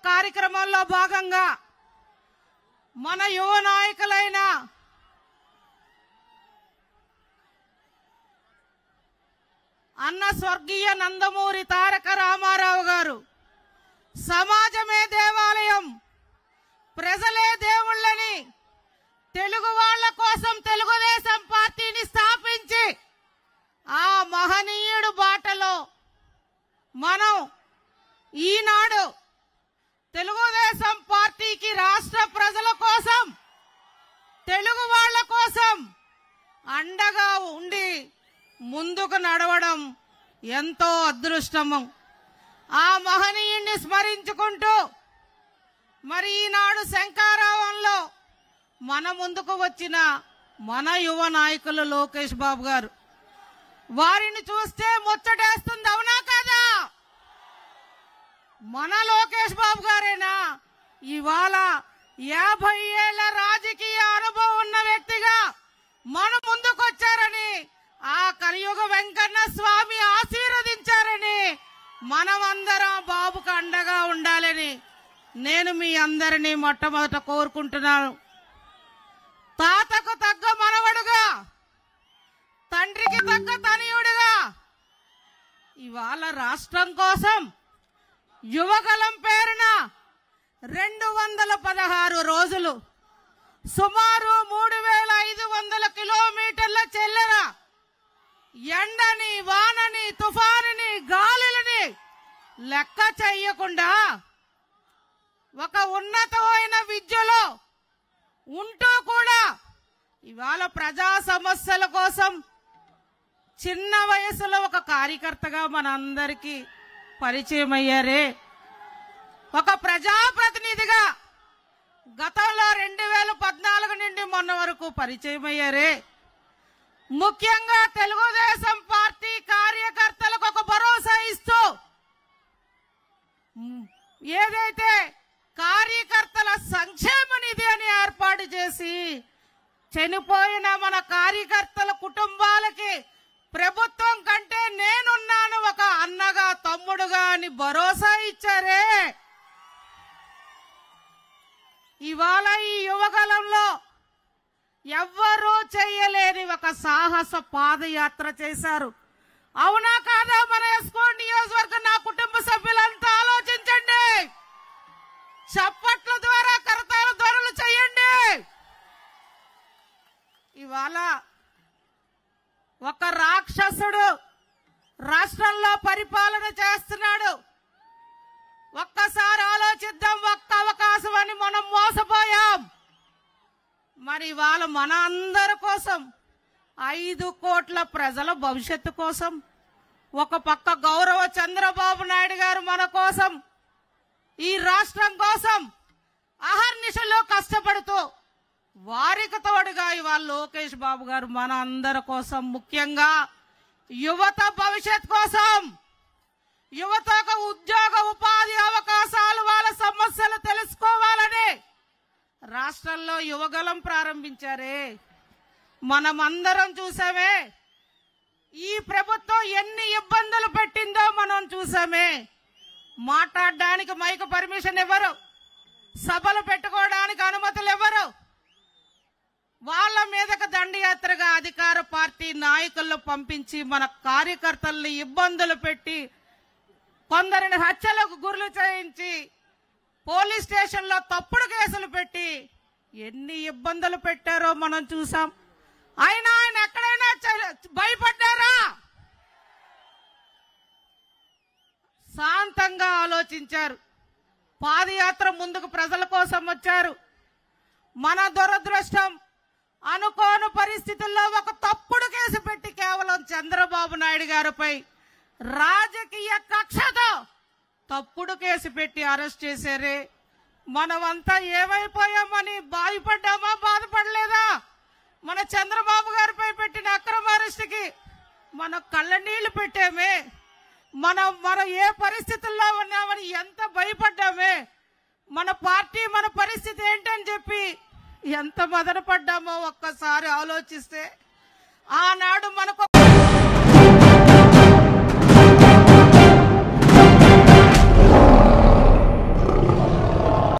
కార్యక్రమంలో భాగంగా మన యువ నాయకులైన అన్న స్వర్గీయ నందమూరి తారక రామారావు గారు సమాజమే దేవాలయం, ప్రజలే దేవుళ్ళని తెలుగు వాళ్ళ కోసం తెలుగుదేశం పార్టీని స్థాపించి ఆ మహనీయుడు బాటలో మనం ఈనాడు తెలుగుదేశం పార్టీకి రాష్ట్ర ప్రజల కోసం, తెలుగు వాళ్ళ కోసం అండగా ఉండి ముందుకు నడవడం ఎంతో అదృష్టము. ఆ మహనీయుణ్ణి స్మరించుకుంటూ మరి ఈనాడు శంకారావంలో మన ముందుకు వచ్చిన మన యువ నాయకులు లోకేష్ బాబు గారు, వారిని చూస్తే ముచ్చటేస్తుంది, అవునా కదా? మన లోకేష్ బాబు గారేనా ఇవాళ 50 ఏళ్ల రాజకీయ అనుభవం ఉన్న వ్యక్తిగా మన ముందుకొచ్చారని, ఆ కలియుగ వెంకన్న స్వామి ఆశీర్వదించారని, మనమందరం బాబుకు అండగా ఉండాలని నేను మీ అందరినీ మొట్టమొదట కోరుకుంటున్నాను. తాతకు తగ్గ మనవడుగా, తండ్రికి తగ్గ తనయుడుగా ఇవాళ రాష్ట్రం కోసం యువగలం పేరున 216 రోజులు, సుమారు 3500 కిలోమీటర్ల చెల్లెర ఎండని, వానని, తుఫానుని, గాలులని లెక్క చెయ్యకుండా ఒక ఉన్నతమైన విద్యలో ఉంటూ కూడా ఇవాళ ప్రజా సమస్యల కోసం చిన్న వయసులో ఒక కార్యకర్తగా మనందరికీ పరిచయం అయ్యారే. ఒక ప్రజాప్రతినిధిగా గతంలో 2014 నుండి మొన్న వరకు పరిచయం అయ్యారే. ముఖ్యంగా తెలుగుదేశం పార్టీ కార్యకర్తలకు ఒక భరోసా ఇస్తూ ఏదైతే కార్యకర్తల సంక్షేమ నిధి అని ఏర్పాటు చేసి చనిపోయిన మన కార్యకర్తల కుటుంబాలకి ప్రభుత్వం కంటే నేనున్నాను ఒక అన్నగా, తమ్ముడుగా అని భరోసా ఇచ్చారే. ఇవాళ ఈ యువగలంలో ఎవ్వరూ చేయలేని ఒక సాహస పాదయాత్ర చేశారు, అవునా కాదా? మన ఎస్కోట్ నియోజకవర్గం నా కుటుంబ సభ్యులంతా ఆలోచించండి, చప్పట్ల ద్వారా కరతాళ ధ్వనులు చేయండి. ఇవాళ ఒక రాక్షసుడు రాష్ట్రంలో పరిపాలన చేస్తున్నాడు. ఒక్కసారి ఆలోచిద్దాం, ఒక్క అవకాశం అని మనం మోసపోయాం. మరి ఇవాళ మన అందరి కోసం, 5 కోట్ల ప్రజల భవిష్యత్తు కోసం, ఒక పక్క గౌరవ చంద్రబాబు నాయుడు గారు మన కోసం, ఈ రాష్ట్రం కోసం అహర్నిశలో కష్టపడుతూ వారికి తోడుగా ఇవాళ లోకేష్ బాబు గారు మన అందరి కోసం, ముఖ్యంగా యువత భవిష్యత్ కోసం, యువతకు ఉద్యోగ ఉపాధి అవకాశాలు, వాళ్ళ సమస్యలు తెలుసుకోవాలని రాష్ట్రంలో యువగలం ప్రారంభించారే. మనమందరం చూసామే, ఈ ప్రభుత్వం ఎన్ని ఇబ్బందులు పెట్టిందో మనం చూసామే. మాట్లాడడానికి మైక్ పర్మిషన్ ఇవ్వరు, సభలు పెట్టుకోవడానికి అనుమతులు ఇవ్వరు. వాళ్ళ మీదకు దండయాత్రగా అధికార పార్టీ నాయకులను పంపించి మన కార్యకర్తల్ని ఇబ్బందులు పెట్టి, కొందరిని హత్యలకు గురులు చేయించి, పోలీస్ స్టేషన్లో తప్పుడు కేసులు పెట్టి ఎన్ని ఇబ్బందులు పెట్టారో మనం చూసాం. అయినా ఆయన ఎక్కడైనా భయపడ్డారా? శాంతంగా ఆలోచించారు, పాదయాత్ర ముందుకు ప్రజల కోసం వచ్చారు. మన దురదృష్టం, అనుకోని పరిస్థితుల్లో ఒక తప్పుడు కేసు పెట్టి కేవలం చంద్రబాబు నాయుడు గారిపై రాజకీయ కక్షతో తప్పుడు కేసు పెట్టి అరెస్ట్ చేశారే. మనమంతా ఏమైపోయామని బాధపడ్డామా? బాధపడలేదా? మన చంద్రబాబు గారిపై పెట్టిన అక్రమ అరెస్టుకి మన కళ్ళ నీళ్లు పెట్టామే. మనం ఏ పరిస్థితుల్లో ఉన్నామని ఎంత భయపడ్డామే. మన పార్టీ, మన పరిస్థితి ఏంటని చెప్పి ఎంత మదనపడ్డామో ఒక్కసారి ఆలోచిస్తే, ఆనాడు మనకు